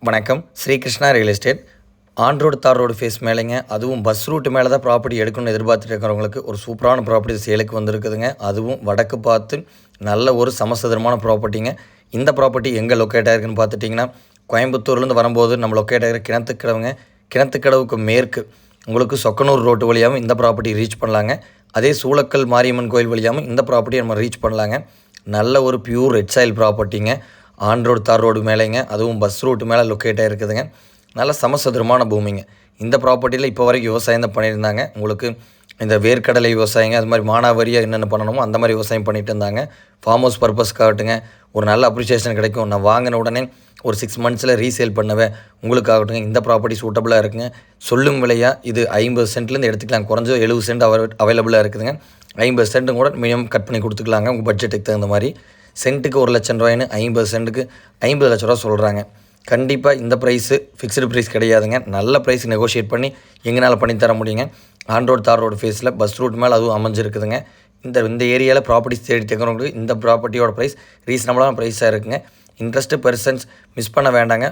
வணக்கம். Srikrishna real estate. On road தார் road face மேலேங்க, அதுவும் பஸ் ரூட் மேலே தான் ப்ராப்பர்ட்டி எடுக்கணும்னு எதிர்பார்த்துட்டு இருக்கிறவங்களுக்கு ஒரு சூப்பரான ப்ராப்பர்ட்டி சேலுக்கு வந்திருக்குதுங்க. அதுவும் வடக்கு பார்த்து நல்ல ஒரு சமசதுரமான ப்ராப்பர்ட்டிங்க. இந்த ப்ராப்பர்ட்டி எங்கே லொக்கேட் ஆகிருக்குன்னு பார்த்துட்டிங்கன்னா, கோயம்புத்தூர்லேருந்து வரும்போது நம்ம லொக்கேட் ஆகிற கிணத்துக்கடவுங்க. கிணத்துக்கடவுக்கு மேற்கு உங்களுக்கு சொக்கனூர் ரோட்டு வழியாகவும் இந்த ப்ராப்பர்ட்டி ரீச் பண்ணலாங்க. அதே சூளக்கல் மாரியம்மன் கோயில் வழியாகவும் இந்த ப்ராப்பர்ட்டியை நம்ம ரீச் பண்ணலாங்க. நல்ல ஒரு பியூர் ரெட் சாயில் ப்ராப்பர்ட்டிங்க. ஆன் ரோடு தார் ரோடு மேலேங்க, அதுவும் பஸ் ரூட்டு மேலே லொக்கேட் ஆகிருக்குதுங்க. நல்ல சமசதுரமான பூமிங்க. இந்த ப்ராப்பர்ட்டியில் இப்போ வரைக்கும் விவசாயம் தான் பண்ணியிருந்தாங்க. உங்களுக்கு இந்த வேர்க்கடலை விவசாயங்க, அது மாதிரி மானாவாரியாக என்னென்ன பண்ணணுமோ அந்த மாதிரி விவசாயம் பண்ணிட்டு இருந்தாங்க. ஃபார்ம் ஹவுஸ் பர்பஸ்க்காகட்டுங்க, ஒரு நல்ல அப்ரிசியேஷன் கிடைக்கும். நான் வாங்கின உடனே ஒரு 6 மந்த்ஸில் ரீசேல் பண்ணுவேன் உங்களுக்காகட்டுங்க. இந்த ப்ராப்பர்ட்டி சூட்டபுளாக இருக்குங்க. சொல்லும் விலையாக இது 50 சென்ட்லேருந்து எடுத்துக்கலாம். குறைஞ்சது 70 சென்ட் அவைலபிளாக இருக்குதுங்க. 50 சென்ட்டும் கூட மினிமம் கட் பண்ணி கொடுத்துக்கலாங்க உங்கள் பட்ஜெட்டுக்கு தகுந்த மாதிரி. சென்ட்டுக்கு 1 லட்சம் ரூபாயின்னு 50 சென்ட்டுக்கு 50 லட்ச ரூபா சொல்கிறாங்க. கண்டிப்பாக இந்த ப்ரைஸு ஃபிக்ஸ்டு ப்ரைஸ் கிடையாதுங்க. நல்ல ப்ரைஸ் நெகோஷியேட் பண்ணி எங்களால் பண்ணித்தர முடியுங்க. ஆன் ரோடு தார் ரோடு ஃபேஸில் பஸ் ரூட் மேலே அதுவும் அமைஞ்சிருக்குதுங்க. இந்த ஏரியாவில் ப்ராப்பர்ட்டிஸ் தேடி தக்கிறவங்களுக்கு இந்த ப்ராப்பர்ட்டியோட ப்ரைஸ் ரீசனபிளான ப்ரைஸாக இருக்குங்க. இன்ட்ரெஸ்ட்டு பெர்சன்ஸ் மிஸ் பண்ண வேண்டாங்க.